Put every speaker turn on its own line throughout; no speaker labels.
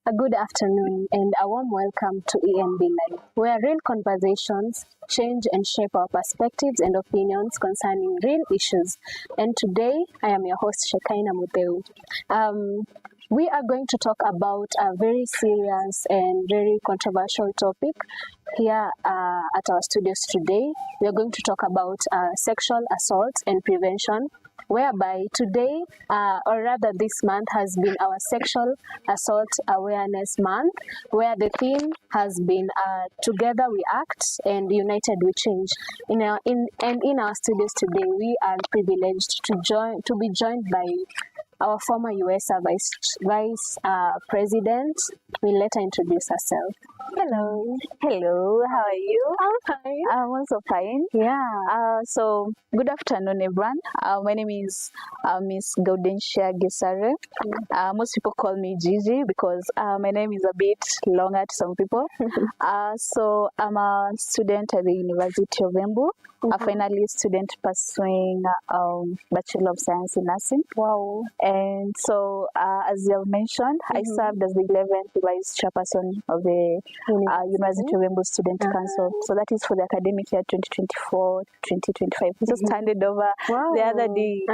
A good afternoon and a warm welcome to ENB Live, where real conversations change and shape our perspectives and opinions concerning real issues. And today, I am your host, Shekiena Mutheu. We are going to talk about a very serious and very controversial topic here at our studios today. We are going to talk about sexual assault and prevention, whereby today, or rather this month, has been our Sexual Assault Awareness Month, where the theme has been Together We Act and United We Change. In our studios today, we are privileged to be joined by our former US Vice President. We'll let her introduce herself.
Hello, how are you?
I'm fine.
I'm also fine.
Yeah.
So, good afternoon, everyone. My name is Miss Gaudencia Gesare. Most people call me Gigi because my name is a bit longer to some people. So, I'm a student at the University of Embu, a final year student pursuing Bachelor of Science in Nursing.
Wow.
And so, as you have mentioned, I served as the 11th Vice Chairperson of the University of Embu Student Council. So that is for the academic year 2024-2025. Just handed over the other day.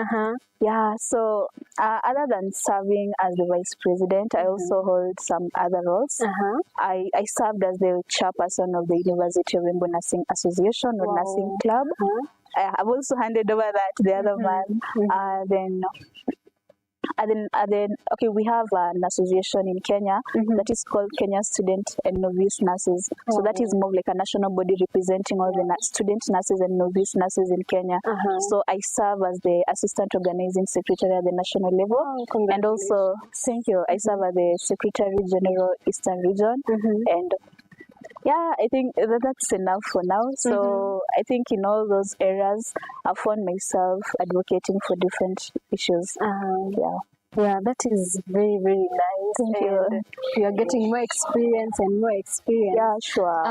Yeah, so other than serving as the Vice President, I also hold some other roles. I served as the Chairperson of the University of Embu Nursing Association or Nursing Club. I've also handed over that to the other man. Okay, we have an association in Kenya that is called Kenya Student and Novice Nurses. So that is more like a national body representing all the student nurses and novice nurses in Kenya. So I serve as the assistant organizing secretary at the national level. And also, thank you, I serve as the Secretary General Eastern Region. And yeah, I think that's enough for now. So I think in all those areas, I found myself advocating for different issues.
Yeah, that is very, very nice.
Thank you.
You are getting more experience and more experience.
Yeah, sure.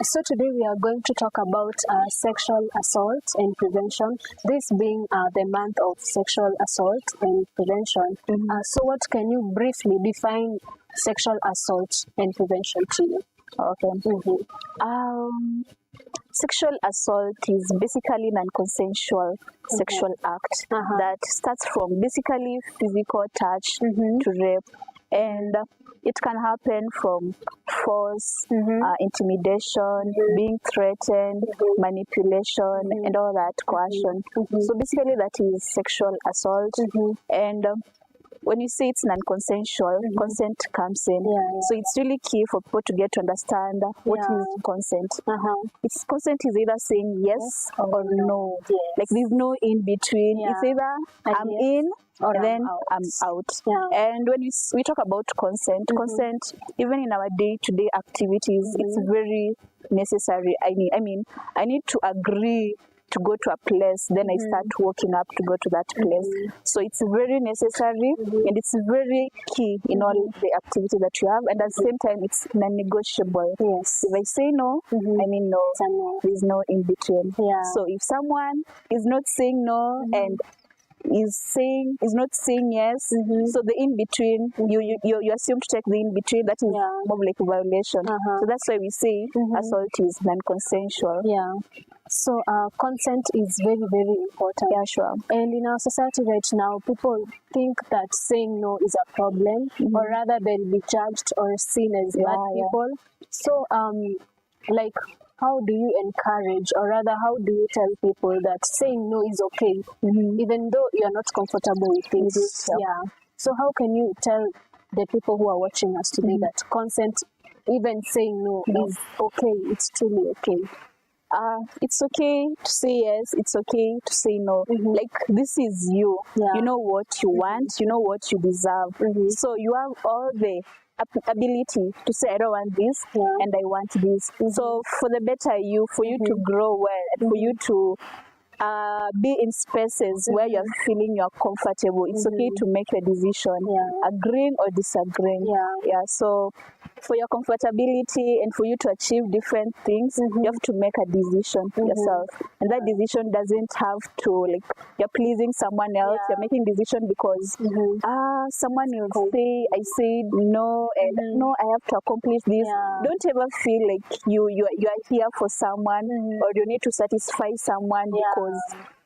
So today we are going to talk about sexual assault and prevention. This being the month of sexual assault and prevention. So what can you briefly define sexual assault and prevention to you?
Okay. Sexual assault is basically non-consensual sexual act that starts from basically physical touch to rape, and it can happen from force, intimidation, being threatened, manipulation, and all that, coercion. So basically that is sexual assault. And when you say it's non-consensual, consent comes in. So it's really key for people to get to understand what is consent. It's consent is either saying yes or no. Like there's no in between. It's either I'm in or then I'm out. And when we talk about consent, consent, even in our day-to-day activities, it's very necessary. I need to agree to go to a place, then I start walking up to go to that place. So it's very necessary and it's very key in all the activity that you have, and at the same time it's non-negotiable. If I say no, I mean no. There's no in between. So if someone is not saying no and is not saying yes, so the in between, you assume to take the in between, that is more like a violation. So that's why we say assault is non-consensual.
So consent is very, very important.
Yeah, sure.
And in our society right now, people think that saying no is a problem, or rather they'll be judged or seen as bad people. So like, how do you encourage, or rather how do you tell people that saying no is okay, even though you're not comfortable with it? So how can you tell the people who are watching us today that consent, even saying no, is okay, it's truly okay?
It's okay to say yes, it's okay to say no. Like, this is you. You know what you want, you know what you deserve. So you have all the ability to say, I don't want this and I want this. So for the better you, for you to grow well, and for you to be in spaces where you're feeling you're comfortable, it's okay to make a decision, agreeing or disagreeing. So for your comfortability and for you to achieve different things, you have to make a decision yourself. And that decision doesn't have to, like, you're pleasing someone else. You're making decision because someone will say, I said no, and no, I have to accomplish this. Don't ever feel like you are here for someone or you need to satisfy someone because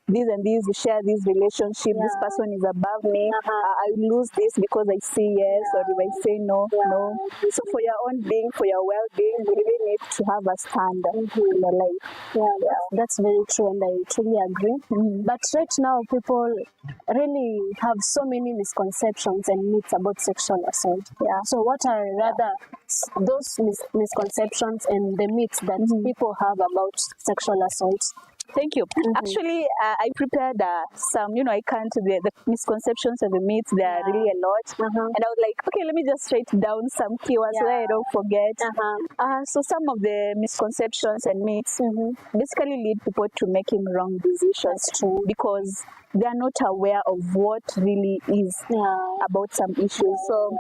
this and this, we share this relationship, this person is above me, I lose this because I say yes or if I say no, no. So for your own being, for your well-being, you really need to have a standard in your life.
That's very true, and I truly agree. But right now, people really have so many misconceptions and myths about sexual assault. So what are rather those misconceptions and the myths that people have about sexual assault?
Thank you. Actually, I prepared some, I can't, the misconceptions and the myths, there are really a lot. And I was like, okay, let me just write down some keywords so that I don't forget. So some of the misconceptions and myths basically lead people to making wrong decisions because they are not aware of what really is about some issues. So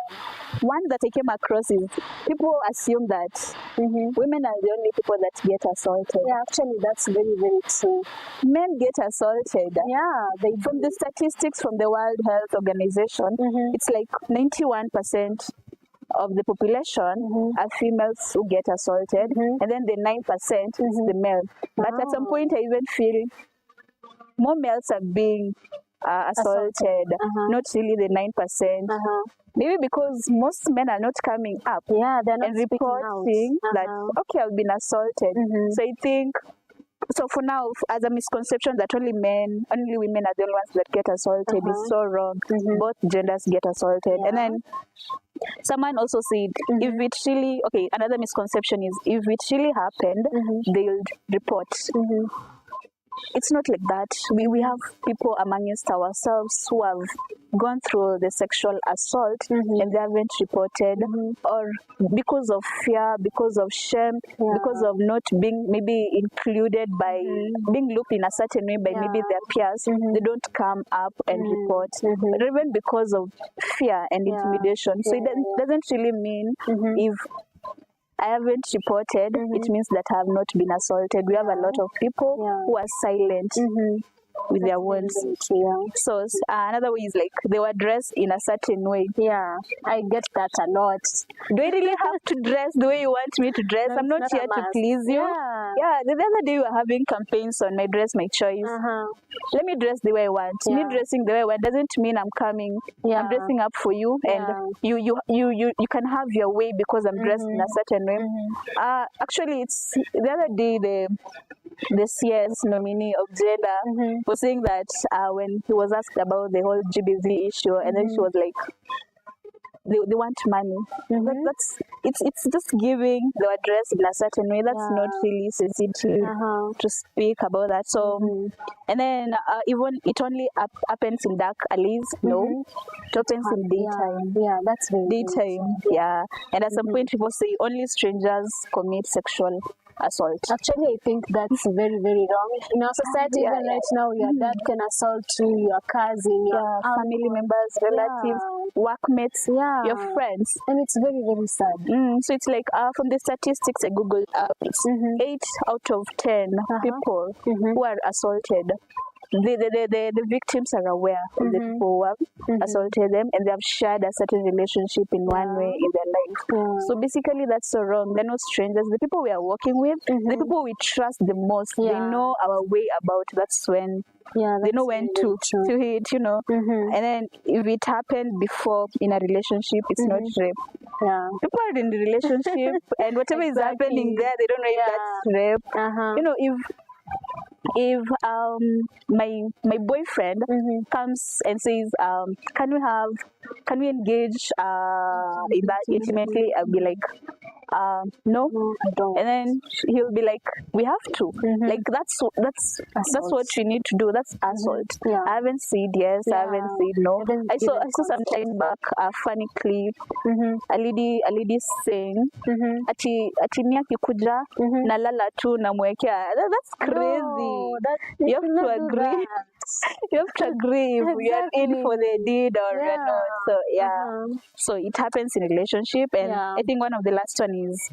one that I came across is people assume that women are the only people that get assaulted.
Actually, that's very, very true.
Men get assaulted. From the statistics from the World Health Organization, it's like 91% of the population are females who get assaulted, and then the 9% is the male. But at some point, I even feel more males are being assaulted, not really the 9%. Maybe because most men are not coming up
they're not
and reporting that, okay, I've been assaulted. So I think, so for now, as a misconception that only women are the only ones that get assaulted is so wrong. Both genders get assaulted. And then someone also said, if it really, another misconception is, if it really happened, they'll report. It's not like that. We have people amongst ourselves who have gone through the sexual assault and they haven't reported, or because of fear, because of shame, because of not being maybe included by being looked in a certain way by maybe their peers, they don't come up and report, or even because of fear and intimidation. So it doesn't really mean if I haven't reported, it means that I have not been assaulted. We have a lot of people who are silent with their wounds. So another way is like they were dressed in a certain way.
I get that a lot.
Do I really have to dress the way you want me to dress? I'm not here to please you. The other day we were having campaigns on my dress, my choice. Let me dress the way I want. Me dressing the way I want doesn't mean I'm coming. I'm dressing up for you, and you can have your way because I'm dressed in a certain way. Actually, it's the other day the CS nominee of gender was saying that when he was asked about the whole GBV issue, and then she was like, they want money. It's just giving the address in a certain way. That's not really sensitive to speak about that. So, and then even it only happens in dark alleys. No, it happens in daytime.
That's very
daytime. And at some point, people say only strangers commit sexual assault.
Actually, I think that's very, very wrong. In our society, even right now, your dad can assault you, your cousin, your
family members, relatives, workmates, your friends.
And it's very, very sad.
So it's like, from the statistics I googled up, it's 8 out of 10 people who are assaulted. The victims are aware of the people who have assaulted them, and they have shared a certain relationship in one way in their life. So basically that's so wrong. They're not strangers. The people we are working with, the people we trust the most, they know our way about. That's when they know when to hit, and then if it happened before in a relationship, it's not rape. People are in the relationship and whatever is happening there, they don't know if that's rape. If my boyfriend comes and says, can we engage in that intimately, I'll be like, no,
I don't.
And then he'll be like, we have to. Like that's what we need to do. That's assault. I haven't said yes, I haven't said no. I saw some time back a funny clip. A lady saying, ati ni akikuja nalala tu namwekea. That's crazy. You have to agree. You have to agree if you're in for the deed or you're not. So so it happens in relationship, and I think one of the last one is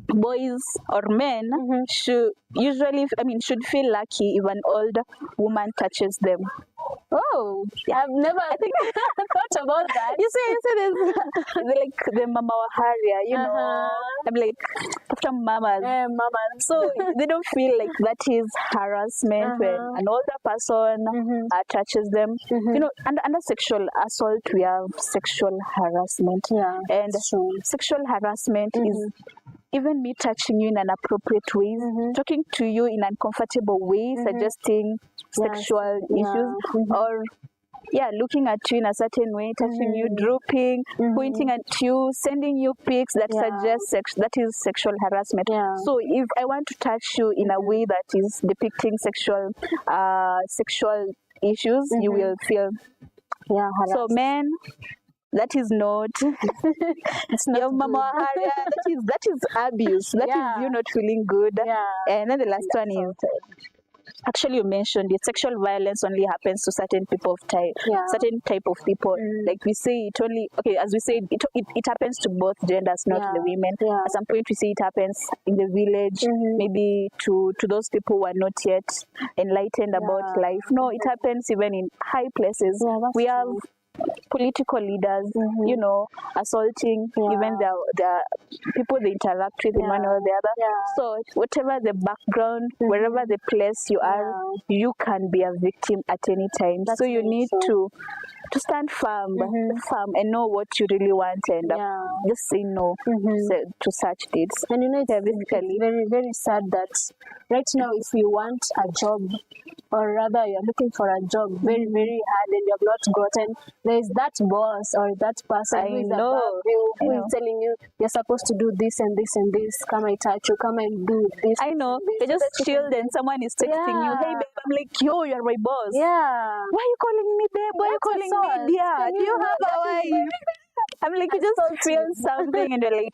boys or men should should feel lucky if an old woman touches them.
Oh, I've never thought about that.
You see there's like the mama haria, you know. I'm like after mamas. So they don't feel like that is harassment when an older person touches them. You know, under sexual assault we have sexual harassment. And sexual harassment is even me touching you in an appropriate way, talking to you in an uncomfortable way, suggesting sexual issues, or looking at you in a certain way, touching you, drooping, pointing at you, sending you pics that suggest that is sexual harassment. So if I want to touch you in a way that is depicting sexual issues, you will feel harassed. So men, that is not it's not mama haria, that is abuse. That is you not feeling good. And then the last one is actually you mentioned it, sexual violence only happens to certain people of certain type of people. Like we say it only as we said it happens to both genders, not the women. At some point we see it happens in the village, maybe to those people who are not yet enlightened about life. No, it happens even in high places. We have political leaders, you know, assaulting even the people they interact with in one or the other. So whatever the background, wherever the place you are, you can be a victim at any time. So you need to stand firm, and know what you really want, and just say no to such deeds.
And you know, it's basically very, very sad that right now, if you want a job, or rather you're looking for a job very, very hard and you have not gotten, there's that boss or that person who is above you, who is telling you, you're supposed to do this and this and this, come and touch you, come and do this.
I know, they just chilled and someone is texting you, hey babe, I'm like, yo, you're my boss. Why are you calling me babe? Why are you calling me dear? Do you have a wife? I'm like, you just feel something and you're like,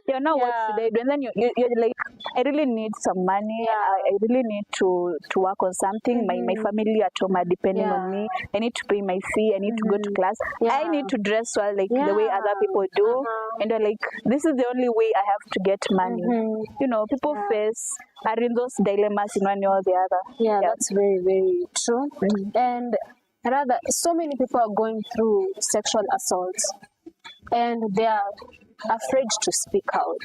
you know, what should I do? And then you're like, I really need some money. I really need to work on something. My family at home are depending on me. I need to pay my fee. I need to go to class. I need to dress well, like the way other people do. And they're like, this is the only way I have to get money. You know, people are in those dilemmas in one or the other.
That's very, very true. And rather, so many people are going through sexual assaults and they are afraid to speak out.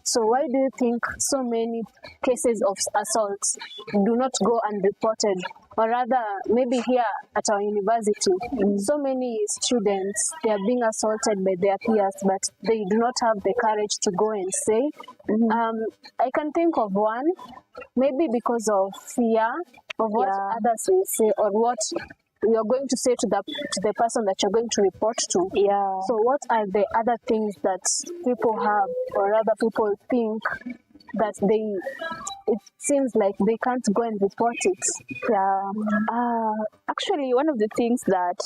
So why do you think so many cases of assaults do not go unreported? Or rather, maybe here at our university, so many students, they are being assaulted by their peers, but they do not have the courage to go and say. I can think of one, maybe because of fear of what others will say or what you're going to say to the person that you're going to report to. So what are the other things that people have, or other people think that it seems like they can't go and report it?
Actually, one of the things that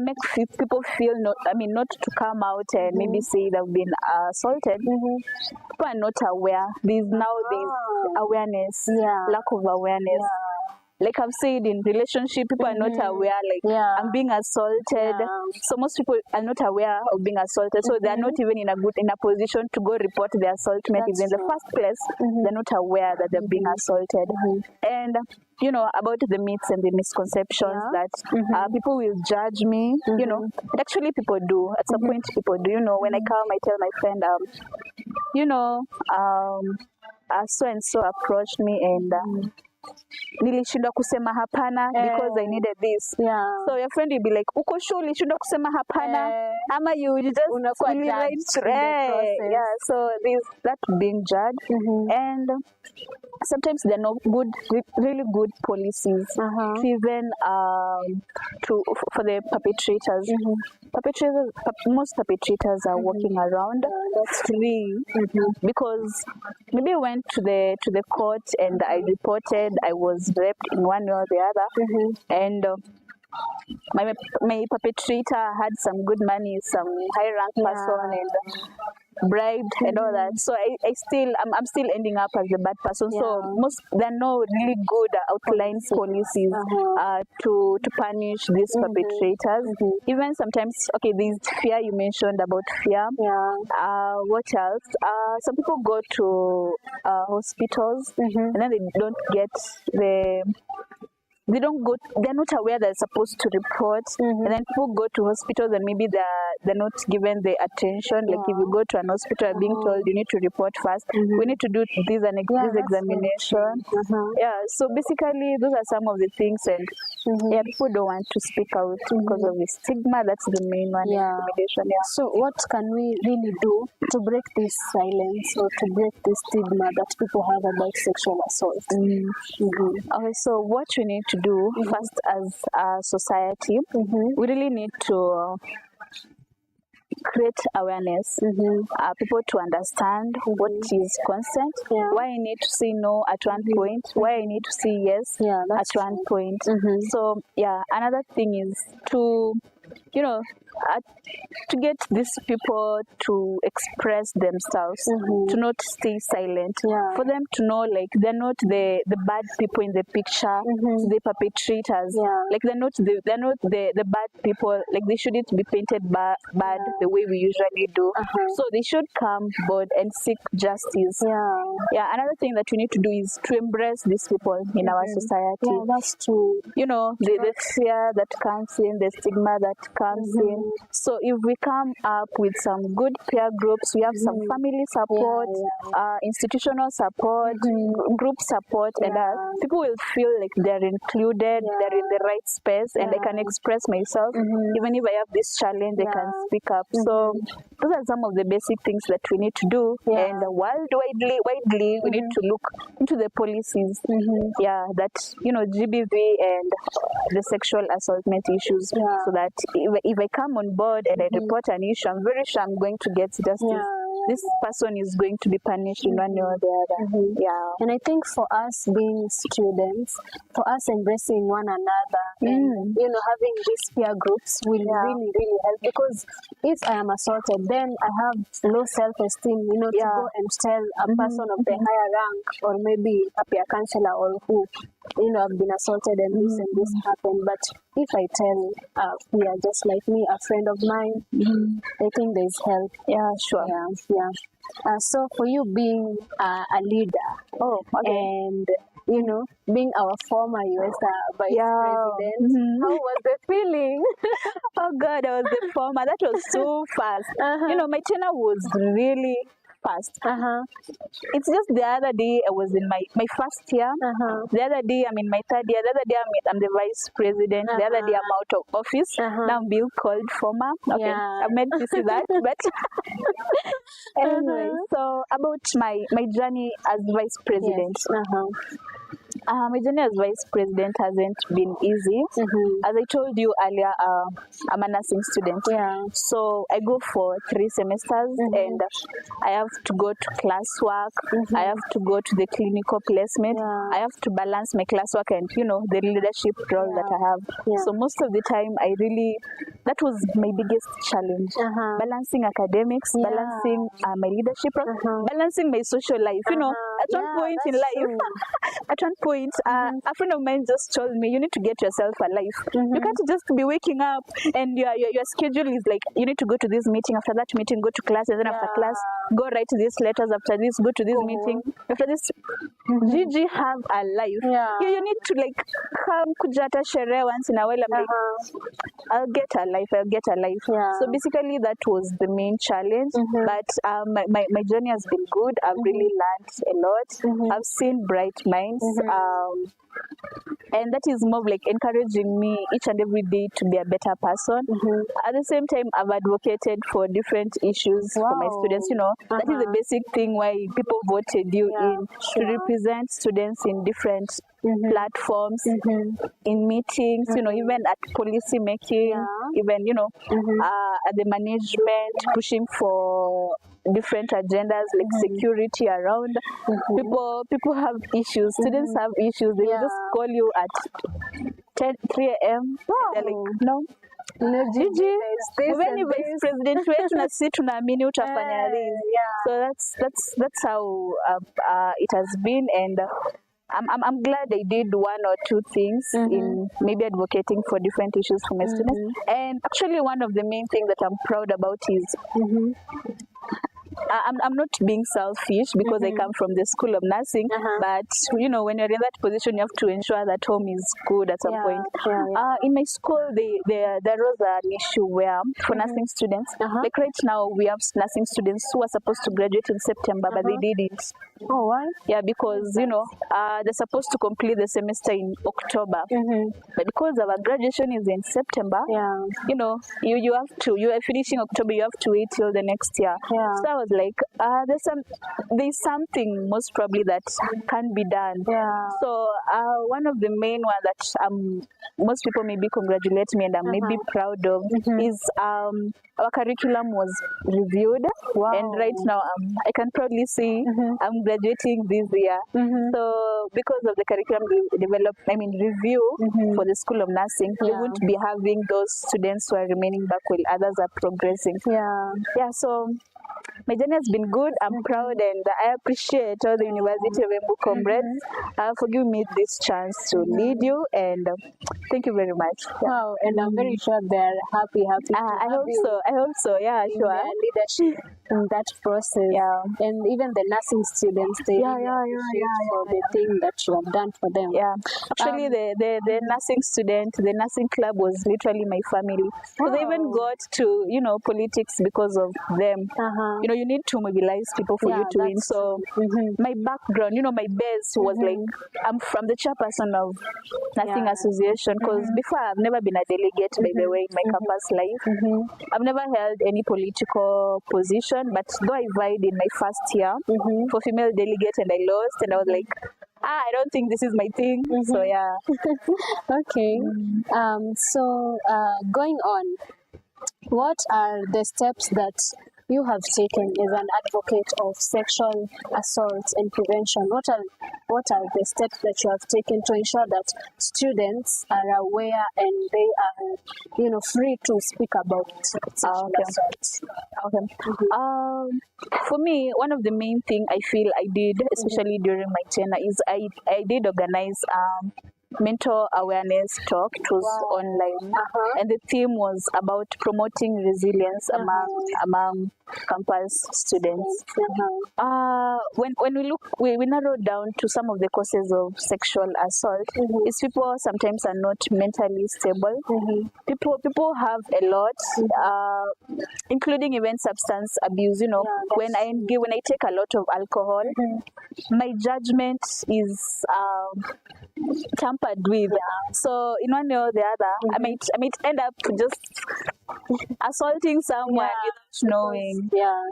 makes people feel not to come out and maybe say they've been assaulted, people are not aware. There's awareness, lack of awareness. Like I've said, in relationship, people are not aware, like, I'm being assaulted. So most people are not aware of being assaulted. So they are not even in a position to go report the assaultment. If in the first place, they're not aware that they're being assaulted. And, you know, about the myths and the misconceptions that people will judge me, you know. And actually people do. At some point, people do. You know, when I come, I tell my friend, you know, so-and-so approached me and nilishindwa kusema hapana because I needed this. So your friend will be like, uko sure ulishindwa kusema hapana? Ama you just really right. So there's that being judged. And sometimes there are no really good policies to even for the perpetrators. Most perpetrators are walking around free because maybe I went to the court and I reported I was raped in one or the other, and my perpetrator had some good money, some high rank person, and bribed and all that. So I'm still ending up as the bad person. So there are no really good outlined policies to punish these perpetrators. Even sometimes, okay, there's fear. You mentioned about fear. What else? Some people go to hospitals and then they don't get they're not aware they're supposed to report, and then people go to hospitals and maybe they're not given the attention. Like if you go to an hospital, being told you need to report first, we need to do this examination. So basically those are some of the things, and people don't want to speak out because of the stigma. That's the main one. Intimidation.
So what can we really do to break this silence or to break this stigma that people have about sexual assault?
Okay, so what we need to do first as a society, we really need to create awareness, people to understand what is consent, why I need to say no at one point, why I need to say yes at one point. So another thing is to to get these people to express themselves, to not stay silent, for them to know like they're not the bad people in the picture, the perpetrators, like they're not the bad people, like they shouldn't be painted bad the way we usually do. So they should come forward and seek justice. Another thing that we need to do is to embrace these people in our society.
That's true.
The fear that comes in, the stigma that comes in. So if we come up with some good peer groups, we have some family support, institutional support, group support, and people will feel like they're included, they're in the right space, and I can express myself. Even if I have this challenge, they can speak up. So those are some of the basic things that we need to do. And widely, we need to look into the policies, that GBV and the sexual assaultment issues, so that if I come on board and I report an issue, I'm very sure I'm going to get justice. This person is going to be punished in one way or the other.
And I think for us being students, for us embracing one another, and having these peer groups will really, really help. Because if I am assaulted, then I have low self-esteem, to go and tell a person of the higher rank, or maybe a peer counselor, or who, I've been assaulted and this happened. But if I tell a peer just like me, a friend of mine, I think there's help. So for you being a leader, and being our former US vice president, how was the feeling?
Oh God, I was the former. That was so fast. My tenure was really fast. It's just the other day I was in my first year. The other day I'm in my third year. The other day I'm the vice president. The other day I'm out of office. Now I'm being called former. Okay, I'm meant to see that. But anyway, so about my journey as vice president. My journey as vice president hasn't been easy. As I told you earlier, I'm a nursing student. So I go for 3 semesters, and I have to go to classwork. I have to go to the clinical placement. I have to balance my classwork and the leadership role that I have. So most of the time, that was my biggest challenge: balancing academics, balancing my leadership role, balancing my social life. At one point in life, at one point, a friend of mine just told me, you need to get yourself a life. You can't just be waking up and your schedule is like, you need to go to this meeting, after that meeting go to class, and then after class go write these letters, after this go to this meeting, after this Gigi have a life. You need to like come kujata shere once in a while. I'm like, I'll get a life. So basically that was the main challenge. But my journey has been good. I've really learned a lot. I've seen bright minds. And that is more like encouraging me each and every day to be a better person. At the same time, I've advocated for different issues for my students. That is the basic thing why people voted you in, to represent students in different platforms, in meetings, even at policy making, even, at the management, pushing for different agendas like security around. People have issues, students have issues. They just call you at 3 a.m. They're like, no, Jiji, when vice president wetu na sisi tunaamini utafanya this. So that's how it has been, and I'm glad I did one or two things in maybe advocating for different issues for my students. And actually, one of the main things that I'm proud about is I'm not being selfish because I come from the School of Nursing, but you know, when you're in that position, you have to ensure that home is good at some point. In my school, there was an issue where for nursing students, like right now, we have nursing students who are supposed to graduate in September, but they didn't.
Oh, why?
Yeah, because you know, they're supposed to complete the semester in October, but because our graduation is in September, you know, you are finishing October, you have to wait till the next year. So I was like, there's something most probably that can be done. So one of the main ones that most people maybe congratulate me and I'm maybe proud of is our curriculum was reviewed, and right now I can proudly say I'm graduating this year. So because of the curriculum review for the School of Nursing, we won't be having those students who are remaining back while others are progressing. So my journey has been good. I'm proud, and I appreciate all the University of Embu comrades for giving me this chance to lead you, and thank you very much.
Wow, and I'm very sure they're happy
I hope so, yeah, sure.
Their leadership in that process, and even the nursing students, they appreciate for the thing that you have done for them.
Actually, the nursing student, the nursing club was literally my family. So they even got to, you know, politics because of them. You know, you need to mobilize people for you to win. So my background, you know, my base was like, I'm from the chairperson of Nursing Association, because before I've never been a delegate, by the way, in my campus life. I've never held any political position, but though I vied in my first year for female delegate and I lost, and I was like, I don't think this is my thing. So yeah.
Okay. So going on, what are the steps that you have taken as an advocate of sexual assault and prevention? What are the steps that you have taken to ensure that students are aware and they are, you know, free to speak about sexual assault?
For me, one of the main things I feel I did, especially during my tenure, is I did organize mental awareness talk. It was online, and the theme was about promoting resilience among campus students. When we narrowed down to some of the causes of sexual assault, is people sometimes are not mentally stable. People have a lot, including even substance abuse. You know, when I take a lot of alcohol, my judgment is tampered with. So in one way or the other, I might end up just assaulting someone without knowing.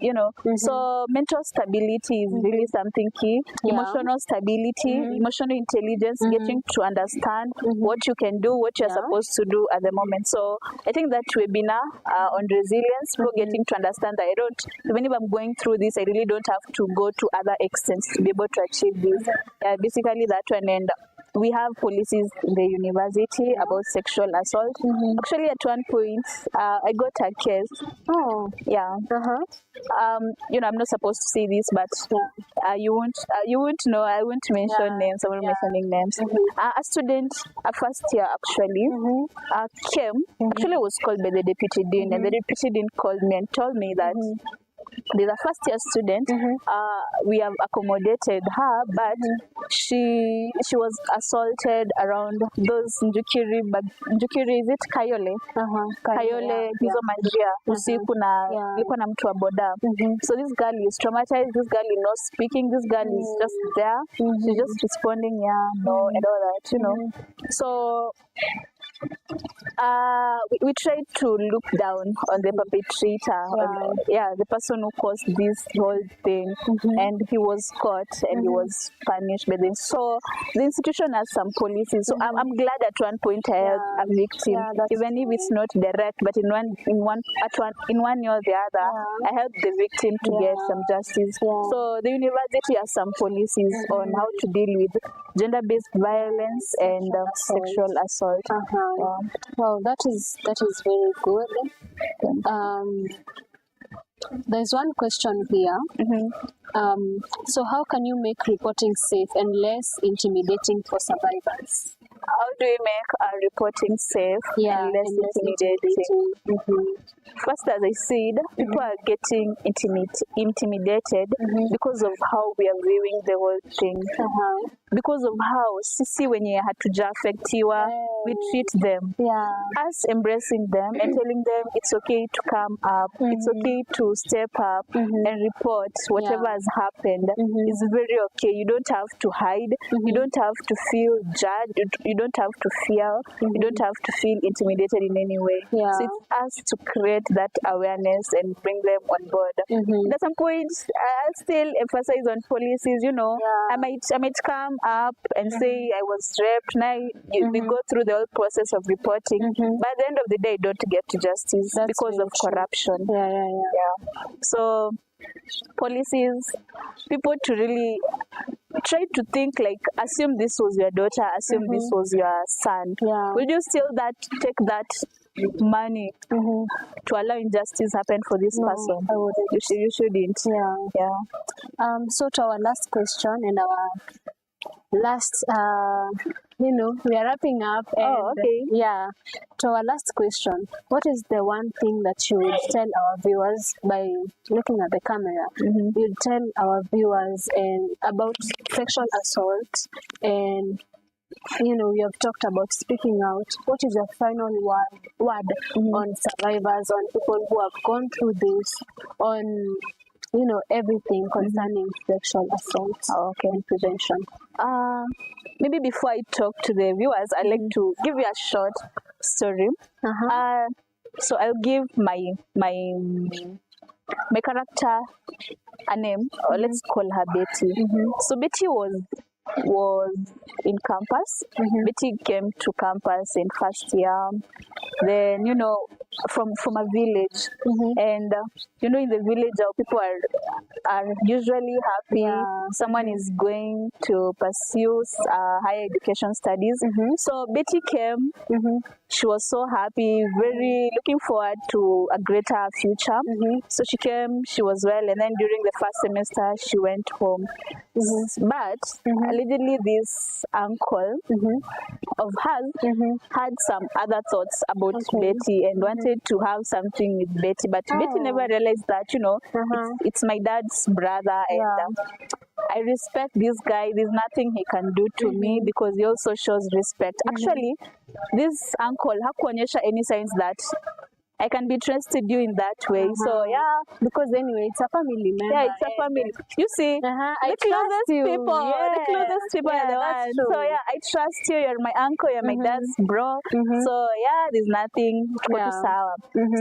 You know, so mental stability is really something key. Emotional stability, emotional intelligence, getting to understand what you can do, what you're supposed to do at the moment. So I think that webinar on resilience, people getting to understand that even if I'm going through this, I really don't have to go to other extents to be able to achieve this. Basically that one. And we have policies in the university about sexual assault. Actually, at one point, I got a case. You know, I'm not supposed to say this, but you won't know. I won't mention names. I won't mentioning names. A student, a first year actually, came. Actually, was called by the deputy dean, and the deputy dean called me and told me that there's a first year student. We have accommodated her, but she was assaulted around those Njukiri, is it Kayole? Kayole, hizo majia, usiku na ilikuwa na mtu wa boda. So this girl is traumatized, this girl is not speaking, this girl is just there, she's just responding, and all that, you know. So we tried to look down on the perpetrator, the person who caused this whole thing, and he was caught and he was punished by them. So the institution has some policies. So I'm glad at one point I had a victim, even if it's not direct, but in one way or the other, I helped the victim to get some justice. So the university has some policies on how to deal with gender-based violence and sexual assault.
Wow, that is very good. There's one question here. So how can you make reporting safe and less intimidating for survivors?
How do we make our reporting safe and less intimidating? First, as I said, people are getting intimidated because of how we are viewing the whole thing. Because of how sisi wenye hatujafektiwa, we treat them. Us embracing them and telling them it's okay to come up, it's okay to step up and report whatever has happened is very okay. You don't have to hide, you don't have to feel judged, you don't have to fear, you don't have to feel intimidated in any way. So it's us to create that awareness and bring them on board. At some point, I'll still emphasize on policies, you know, I might come up and say I was raped. Now we go through the whole process of reporting. By the end of the day, don't get to justice because of corruption. So policies, people to really try to think like, assume this was your daughter, assume this was your son. Would you still take that money to allow injustice happen for this person? You shouldn't.
So to our last question and our last we are wrapping up and to our last question, what is the one thing that you would tell our viewers by looking at the camera? You'd tell our viewers about sexual assault, and we have talked about speaking out. What is your final word on survivors, on people who have gone through this, on everything concerning sexual assault and prevention?
Maybe before I talk to the viewers, I'd like to give you a short story. So I'll give my character a name, or let's call her Betty. So Betty was in campus. Betty came to campus in first year. Then from a village, and in the village, our people are usually happy. Someone is going to pursue higher education studies. So Betty came. She was so happy, very looking forward to a greater future. So she came. She was well, and then during the first semester, she went home. But allegedly, this uncle of hers had some other thoughts about Betty and wanted to have something with Betty, but Betty never realized that it's my dad's brother, and I respect this guy. There's nothing he can do to me because he also shows respect. Actually, this uncle hakuonyesha any signs that I can be trusted you in that way. So
because anyway, it's a family member.
It's a family. You see, the closest people, are the ones. So I trust you. You're my uncle. You're my dad's bro. So there's nothing to go to sour.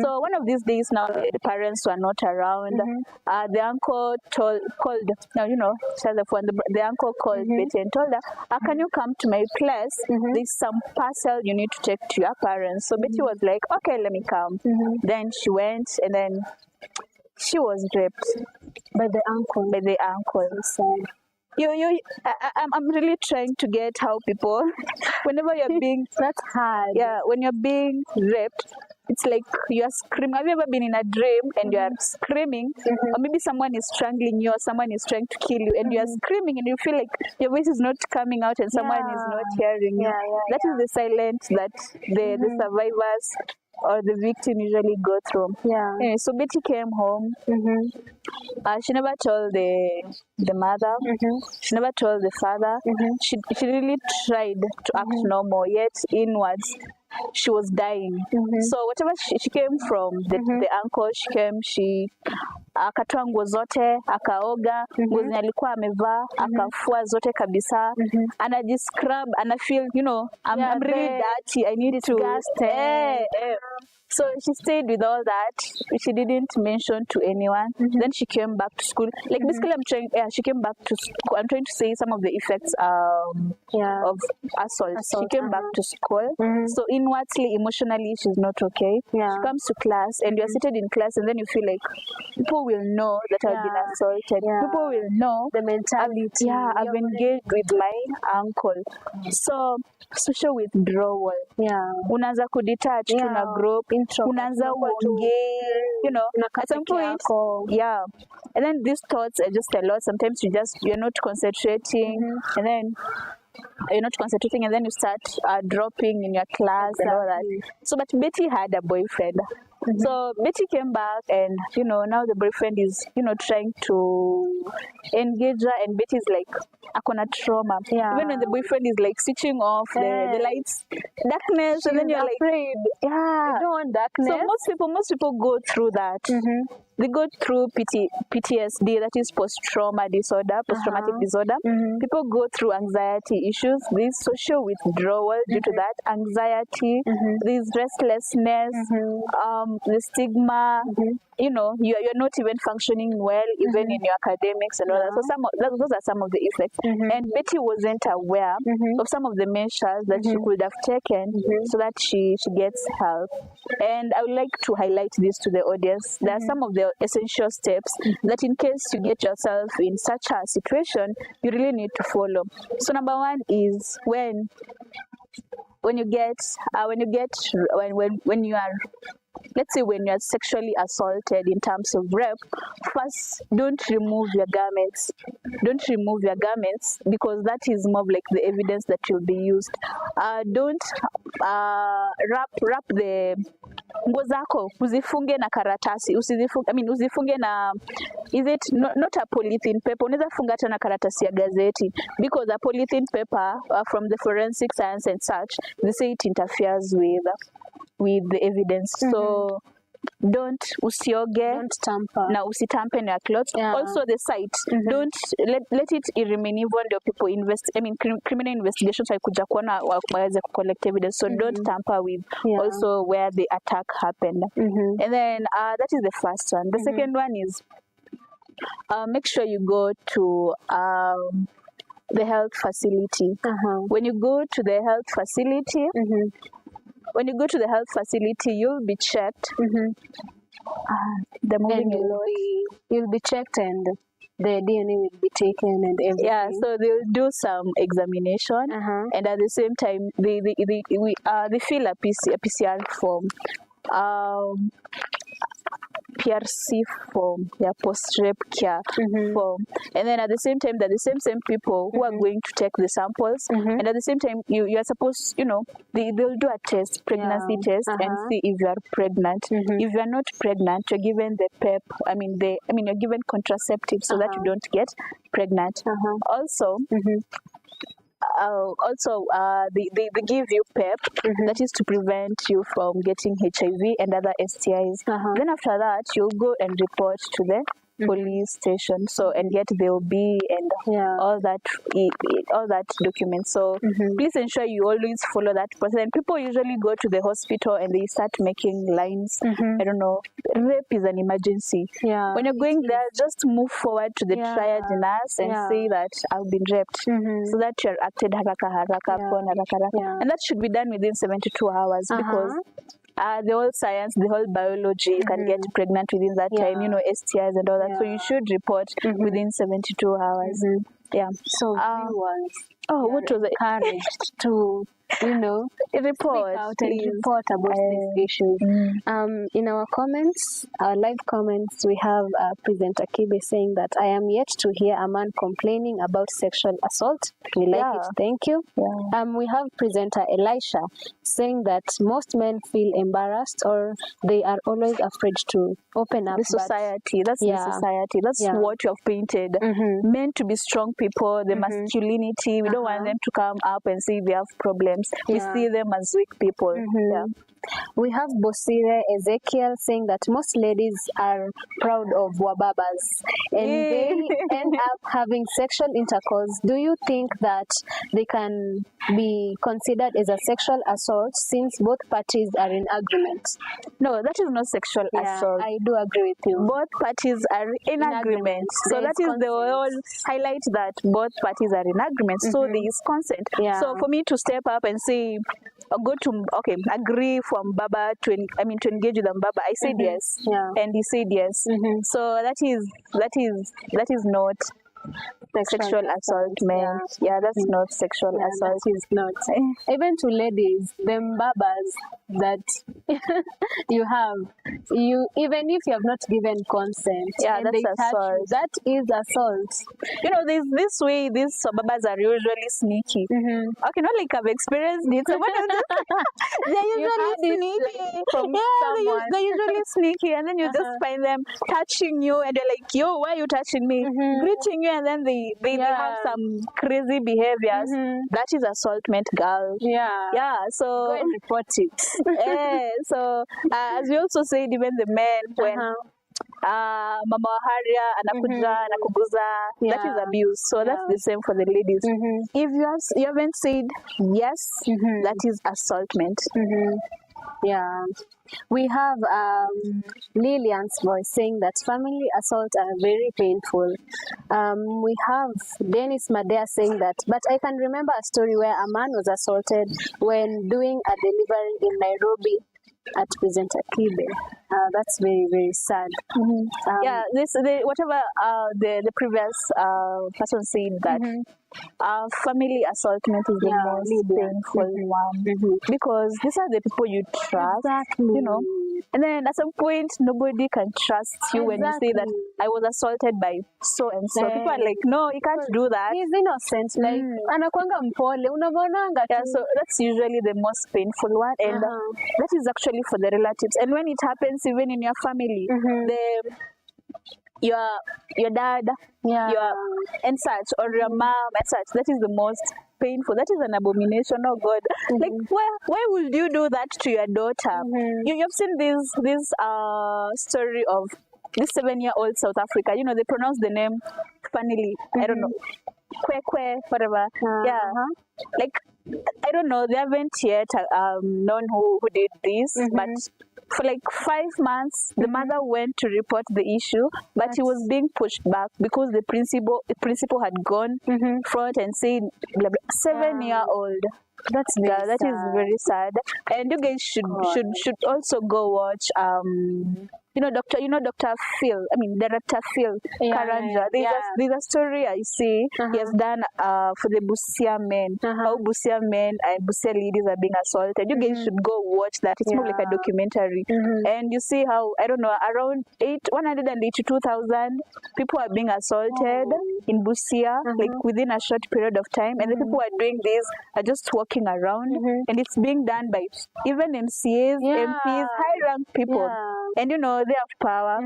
So one of these days now, the parents were not around. The uncle called. The uncle called Betty and told her, "Can you come to my place? There's some parcel you need to take to your parents." So Betty was like, "Okay, let me come." Then she went, and then she was raped
by the uncle.
I'm really trying to get how people, whenever you're being
that's hard.
When you're being raped, it's like you're screaming. Have you ever been in a dream and you're screaming, or maybe someone is strangling you, or someone is trying to kill you, and you're screaming, and you feel like your voice is not coming out, and someone is not hearing you? That is the silence that the survivors or the victim usually go through. Anyway, so Betty came home. She never told the mother. She never told the father. She really tried to act normal, yet inwards she was dying. So whatever she came from the uncle, she akatoa nguo zote, akaoga, nguo zenye alikuwa amevaa, akafua zote kabisa, anajiscrub, ana feel, I'm really dirty, I need to So she stayed with all that. She didn't mention to anyone. Then she came back to school. Like basically, she came back to school. I'm trying to say some of the effects of assault. She came back to school. So inwardly, emotionally, she's not okay. She comes to class, and you're seated in class, and then you feel like people will know that I've been assaulted. People will know
the mentality.
I've engaged with my uncle. So social withdrawal. Unaanza kudetach to na group. Unaanza uongee. You know, at some point, and then these thoughts are just a lot. Sometimes you're not concentrating, and then you're not concentrating, and then you start dropping in your class and all that. So, but Betty had a boyfriend. So Betty came back, and now the boyfriend is trying to engage her, and Betty's like akona trauma. Even when the boyfriend is like switching off the lights, darkness, and then you're
afraid.
Like,
you don't want darkness.
So most people go through that. They go through PTSD, that is post-traumatic disorder. People go through anxiety issues, this social withdrawal due to that, anxiety, this restlessness, the stigma, you're not even functioning well, even in your academics and all that. So those are some of the effects. And Betty wasn't aware of some of the measures that she could have taken so that she gets help. And I would like to highlight this to the audience. There are some of the essential steps that in case you get yourself in such a situation, you really need to follow. So number one is when you are, let's say when you are sexually assaulted in terms of rape, first, don't remove your garments. Don't remove your garments, because that is more of like the evidence that will be used. Don't wrap the nguo zako, uzifunge na karatasi, uzifunge na, is it not a polythene paper, unaweza funga hata na karatasi ya gazeti, because a polythene paper from the forensic science and such, they say it interferes with the evidence. So usioge,
don't tamper,
na usitampe na clothes. Also the site, don't let it remain, even though people criminal investigations haikuja kuona waweze collect evidence. So don't tamper with also where the attack happened. And then that is the first one. The second one is make sure you go to the health facility. When you go to the health facility, you'll be checked.
You'll be checked, and the DNA will be taken and everything.
So they'll do some examination, and at the same time, they fill a PCR form. PRC form, post-rape care form, and then at the same time, they're the same people who are going to take the samples, and at the same time, you are supposed, they'll do a test, pregnancy test, and see if you are pregnant. If you are not pregnant, you're given the PEP. You're given contraceptives so that you don't get pregnant. Also. They give you PEP, that is to prevent you from getting HIV and other STIs. Then after that, you'll go and report to the police station, so and get the OB and all that documents. So please ensure you always follow that process. And people usually go to the hospital and they start making lines. I don't know, rape is an emergency. When you're going there, just move forward to the triage nurse and say that I've been raped, so that you're acted haraka, and that should be done within 72 hours, because the whole science, the whole biology, you can get pregnant within that time, STIs and all that. So you should report within 72 hours.
So viewers,
what was
encouraged to
report
out and report about these issues. In our comments, our live comments, we have presenter Kibe saying that I am yet to hear a man complaining about sexual assault. We like it, thank you. We have presenter Elisha saying that most men feel embarrassed, or they are always afraid to open up.
The society, that's what you have painted. Men to be strong people, the masculinity, we don't want them to come up and say they have problems. sometimes we see them as weak people. Yeah.
We have Bosire Ezekiel saying that most ladies are proud of wababas and they end up having sexual intercourse. Do you think that they can be considered as a sexual assault since both parties are in agreement?
No, that is not sexual assault.
I do agree with you.
Both parties are in agreement. So that is the whole highlight, that both parties are in agreement. So there is consent. So for me to step up and say, agree from Baba to engage with Baba, I said yes, and he said yes. So that is not sexual assault, man. Yeah, that's not sexual assault.
That is not. Even to ladies, them babas that even if you have not given consent, and
that's assault.
That is assault.
You know, there's this way these babas are usually sneaky. Okay, not like I've experienced it. So they're usually sneaky. They're usually sneaky, and then you just find them touching you, and they're like, "Yo, why are you touching me?" Greeting you, and then they have some crazy behaviors. That is assaultment, girl. So
go and report it.
So as we also said, even the men, when mama haria anakuja anakuguza, that is abuse. So that's the same for the ladies. If you haven't said yes, that is assaultment.
We have Lillian's voice saying that family assault are very painful. We have Dennis Madea saying that, but I can remember a story where a man was assaulted when doing a delivery in Nairobi at Presenter Kibe. That's very, very sad.
Whatever the previous person said, that family assaultment is the most painful one, because these are the people you trust, you know. And then at some point, nobody can trust you when you say that I was assaulted by so and so. People are like, no, you can't do that.
He's innocent. Like, anakuanga mpole, unavonanga.
So that's usually the most painful one, and that is actually for the relatives. And when it happens, even in your family, your dad, your and such, or your mom and such, that is the most painful. That is an abomination. Oh God, like why would you do that to your daughter? You've seen this story of this 7-year-old South Africa. You know, they pronounce the name funnily. I don't know, Kwekwe, whatever. Like, I don't know. They haven't yet known who did this, but for like 5 months, the mother went to report the issue, but he was being pushed back because the principal had gone front and said, 7-year-old. That is very sad. And you guys should also go watch Dr. Phil, Director Phil Karanja. There's a story I see he has done for the Busia men, how Busia men and Busia ladies are being assaulted. You guys should go watch that. It's more like a documentary. And you see how, I don't know, around 182,000 people are being assaulted in Busia, like within a short period of time. And the people who are doing this are just walking around. And it's being done by even MCAs, MPs, high-ranked people. And you know, they have power.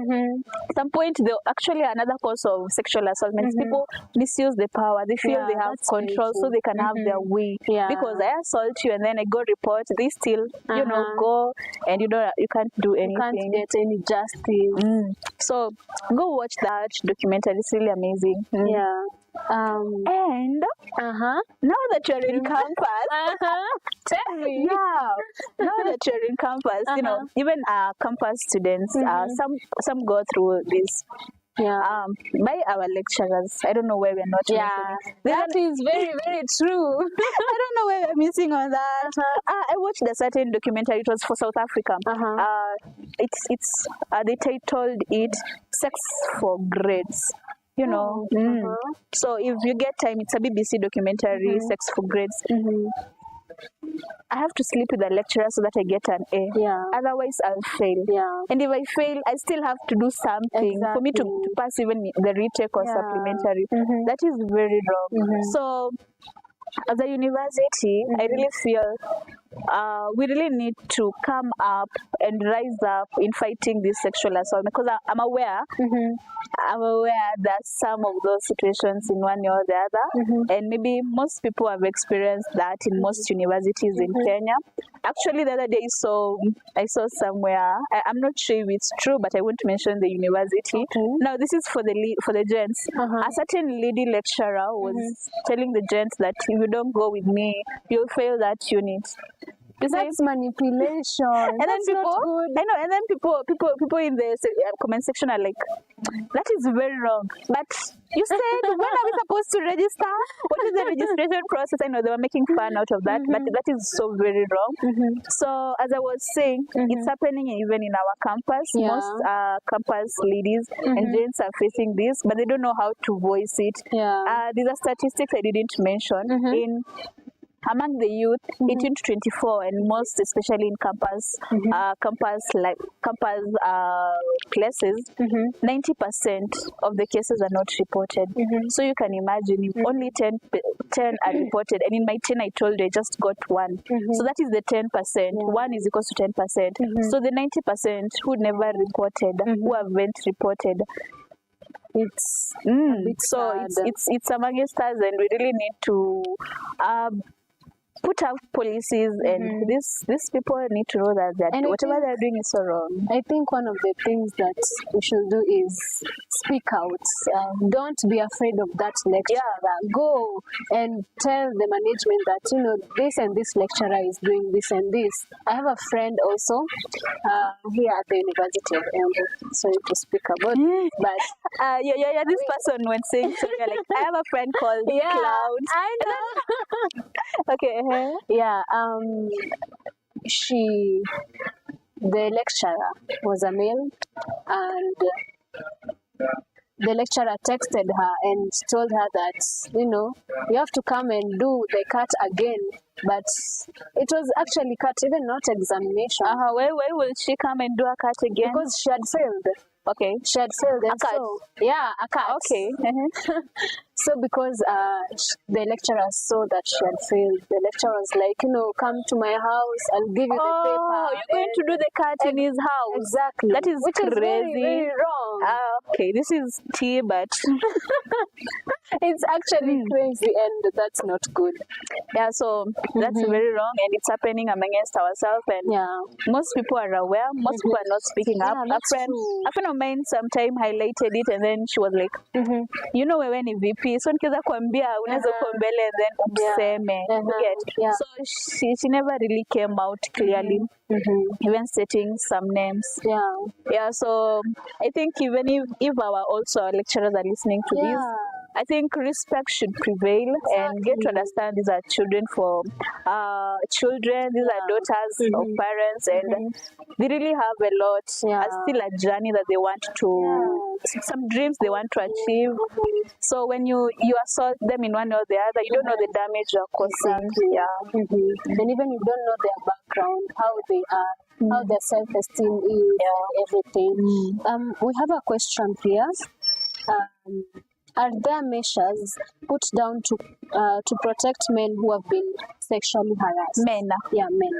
At some point, actually another cause of sexual assault means people misuse the power. They feel they have control, so they can have their way. Because I assault you and then I go report, they still, go, and you can't do anything.
You can't get any justice.
So go watch that documentary. It's really amazing. And now that you're in campus,
tell me.
Now that you're in campus, you know, even campus students, some go through this. By our lecturers. I don't know where we're not missing.
That is very, very true.
I don't know where we're missing on that. I watched a certain documentary. It was for South Africa. It's they titled it "Sex for Grades." You know, so if you get time, it's a BBC documentary, Sex for Grades. I have to sleep with the lecturer so that I get an A. Otherwise, I'll fail. And if I fail, I still have to do something for me to pass even the retake or supplementary. That is very wrong. So, as a university, I really feel we really need to come up and rise up in fighting this sexual assault, because I'm aware that some of those situations in one or the other, and maybe most people have experienced that in most universities in Kenya. Actually, the other day I saw somewhere, I'm not sure if it's true, but I won't mention the university. Now, this is for the gents. A certain lady lecturer was telling the gents that if you don't go with me, you'll fail that unit.
That's manipulation. And
then people,
not good.
I know, and then people in the comment section are like, that is very wrong. But you said, when are we supposed to register? What is the registration process? I know they were making fun out of that, but that is so very wrong. So as I was saying, it's happening even in our campus. Most campus ladies and gents are facing this, but they don't know how to voice it. These are statistics I didn't mention. Among the youth 18 to 24, and most especially in campus places, 90% of the cases are not reported. So you can imagine if only 10 are reported, and in my 10 I told you I just got one. So that is the 10%. 1 is equals to 10%. So the 90% who never reported, who haven't reported, it's it's amongst us, and we really need to put out policies, and these people need to know that whatever they're doing is so wrong.
I think one of the things that we should do is speak out. Don't be afraid of that lecturer. Go and tell the management that, this and this lecturer is doing this and this. I have a friend also here at the University of Embu. Sorry to speak about it, but
this person when saying so, like, I have a friend called Cloud.
I know.
Okay.
The lecturer was a male, and the lecturer texted her and told her that, you have to come and do the cut again. But it was actually cut, even not examination.
Where will she come and do a cut again?
Because she had failed.
Okay.
She had failed.
A cut.
A cut.
Okay.
So because the lecturer saw that she had failed, the lecturer was like, come to my house, I'll give you the paper.
You're going to do the cut in his house.
Exactly.
That is crazy.
Is very, very wrong.
Okay, this is tea, but
it's actually crazy, and that's not good.
So that's very wrong, and it's happening amongst ourselves, and most people are aware, most people are not speaking up. A friend of mine sometime highlighted it, and then she was like, wewe ni VP, so nikiweza kuambia unaweza kuwa mbele and then useme. So she never really came out clearly, even stating some names. So I think even if our lecturers are listening to this, I think respect should prevail, and get to understand these are children for children, these are daughters of parents, and they really have a lot, still a journey that they want to, some dreams they want to achieve. So when you assault them in one or the other, you don't know the damage you're causing.
And even you don't know their background, how they are, how their self-esteem is, everything. We have a question here. Are there measures put down to protect men who have been sexually harassed?
Men.
Yeah, men.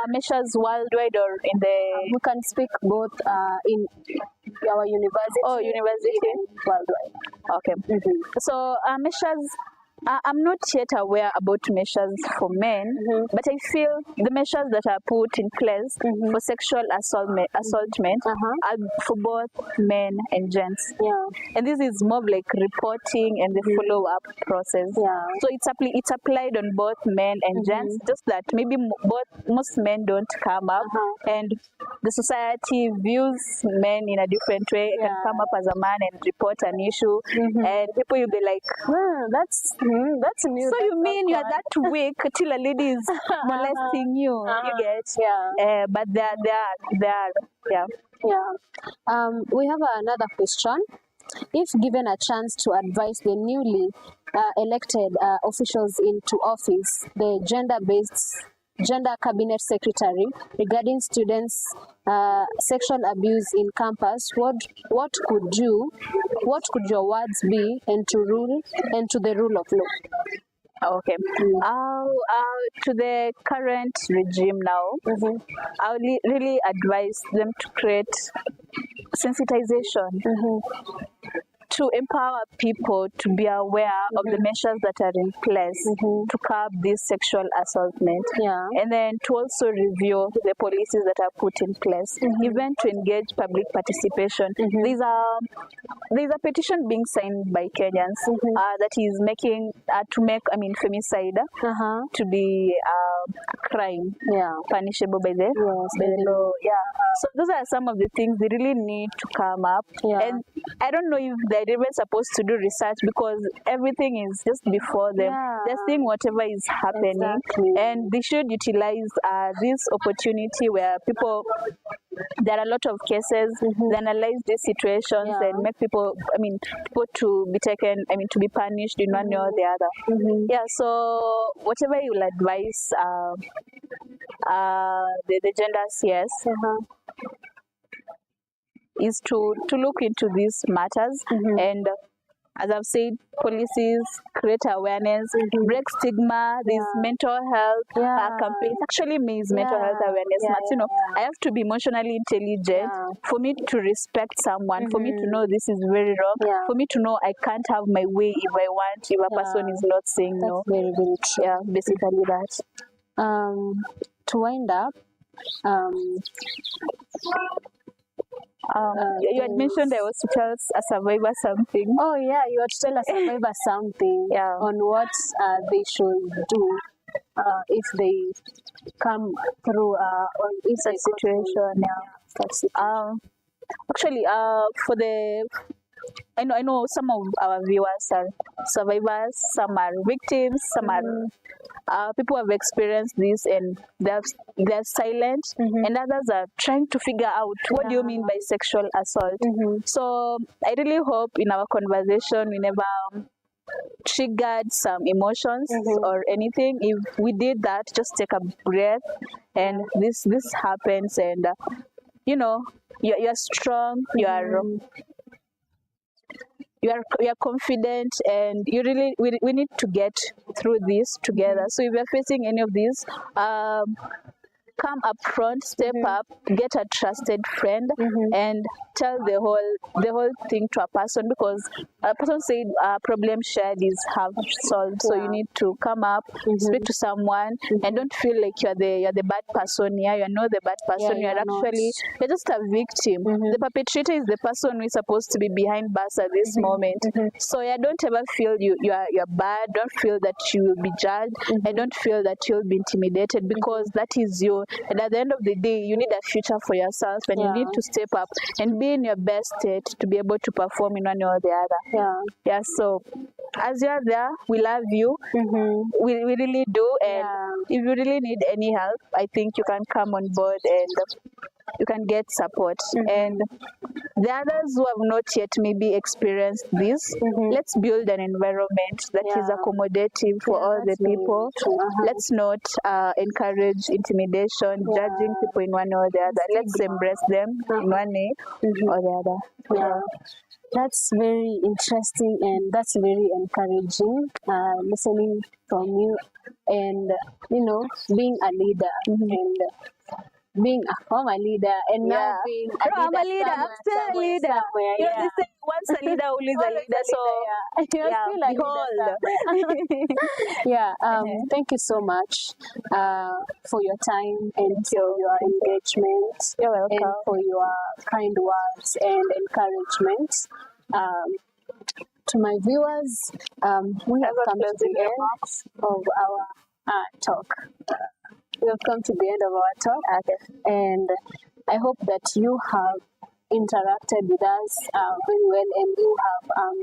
Measures worldwide or in the...
we can speak both in our university.
Oh, university?
Worldwide.
Okay. So measures... I'm not yet aware about measures for men, but I feel the measures that are put in place for sexual assaultment are for both men and gents. And this is more like reporting and the follow-up process. So it's applied on both men and gents, just that maybe most men don't come up, and the society views men in a different way. Can come up as a man and report an issue, and people will be like,
that's new.
So you mean you're that weak till a lady is molesting you? You get? But they are.
We have another question. If given a chance to advise the newly elected officials into office, the gender cabinet secretary, regarding students' sexual abuse in campus, what could your words be, and to the rule of law?
Okay. To the current regime now, I would really advise them to create sensitization to empower people to be aware of the measures that are in place to curb this sexual assaultment, and then to also review the policies that are put in place, even to engage public participation. There's a petition being signed by Kenyans that is making femicide to be a crime punishable by the law. So those are some of the things they really need to come up. And I don't know if they're even supposed to do research, because everything is just before them. They're seeing whatever is happening, and they should utilize this opportunity where there are a lot of cases, they analyze these situations and make people to be taken, to be punished in one way or the other. So whatever you will advise the genders, is to look into these matters, and as I've said, policies, create awareness, break stigma. There's mental health campaigns. Actually, means mental health awareness. I have to be emotionally intelligent for me to respect someone, for me to know this is very wrong, for me to know I can't have my way if I want, if a person is not saying no.
Very, very true.
Yeah, basically that.
To wind up,
you had mentioned I was to tell a survivor something.
Oh yeah, you had to tell a survivor something on what they should do if they come through on such situation.
Actually, I know some of our viewers are survivors, some are victims, some are people who have experienced this and they're silent, and others are trying to figure out what do you mean by sexual assault. So I really hope in our conversation we never triggered some emotions or anything. If we did that, just take a breath, and this happens, and you're strong, you are confident, and we need to get through this together. So if you're facing any of these, come up front, step up, get a trusted friend, and tell the whole thing to a person, because a person said problem shared is half solved. So you need to come up, speak to someone, and don't feel like you're the bad person here. You're not the bad person. You're just a victim. The perpetrator is the person who is supposed to be behind bars at this moment. So don't ever feel you're bad. Don't feel that you will be judged, and don't feel that you'll be intimidated, because that is you. And at the end of the day, you need a future for yourself, and you need to step up and be in your best state to be able to perform in one way or the other. So as you are there, we love you. We really do. And if you really need any help, I think you can come on board and you can get support. And the others who have not yet maybe experienced this, let's build an environment that is accommodative for all the people. Let's not encourage intimidation, judging people in one or the other. Let's embrace them in one way or the other.
That's very interesting, and that's very encouraging, listening from you, and being a leader, and being a former leader, and now being
I'm a leader. I'm still a leader. They say once a leader, always a leader. So
behold. Thank you so much for your time and for your engagement.
You're welcome.
And for your kind words and encouragement. To my viewers, we have come to the end of our talk. We have come to the end of our talk, and I hope that you have interacted with us very well, and you have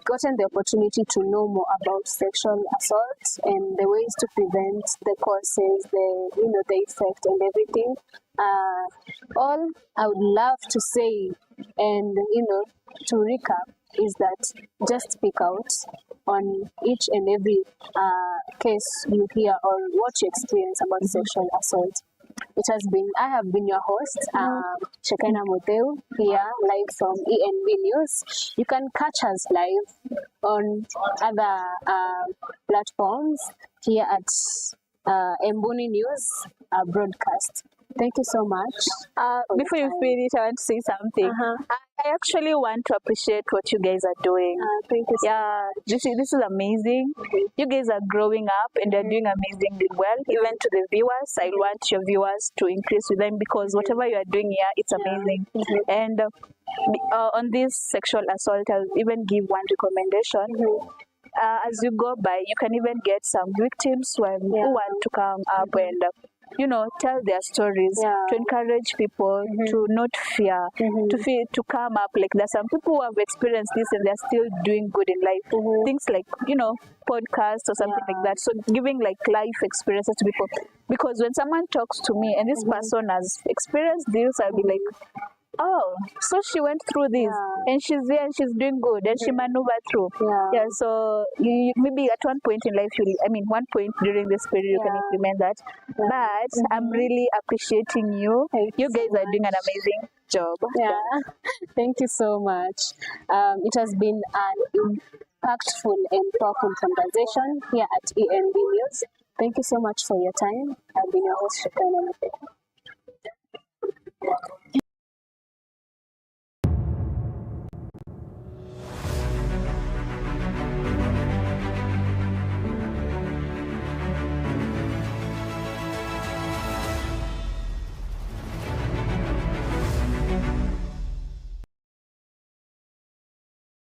gotten the opportunity to know more about sexual assault and the ways to prevent, the causes, the effect, and everything. All I would love to say, and to recap, is that just speak out on each and every case you hear or what you experience about sexual assault. I have been your host, Shekiena Mutheu, here live from ENB News. You can catch us live on other platforms here at Mbuni News broadcast. Thank you so much.
Before you finish, I want to say something. I actually want to appreciate what you guys are doing.
Thank you.
Yeah, this is amazing. You guys are growing up and they're doing amazingly well. Even to the viewers, I want your viewers to increase with them because whatever you are doing here, it's amazing. And on this sexual assault, I'll even give one recommendation. As you go by, you can even get some victims who want to come up and tell their stories, to encourage people to not fear, to come up. Like there's some people who have experienced this and they're still doing good in life. Things like podcasts or something like that. So giving like life experiences to people, because when someone talks to me and this person has experienced this, I'll be like, oh, so she went through this and she's there and she's doing good and she maneuvered through. So you, maybe at one point in life, one point during this period, you can implement that. But I'm really appreciating you. You guys are doing an amazing job.
Thank you so much. It has been an impactful and powerful conversation here at ENB News. Thank you so much for your time. I've been your host, Shekiena.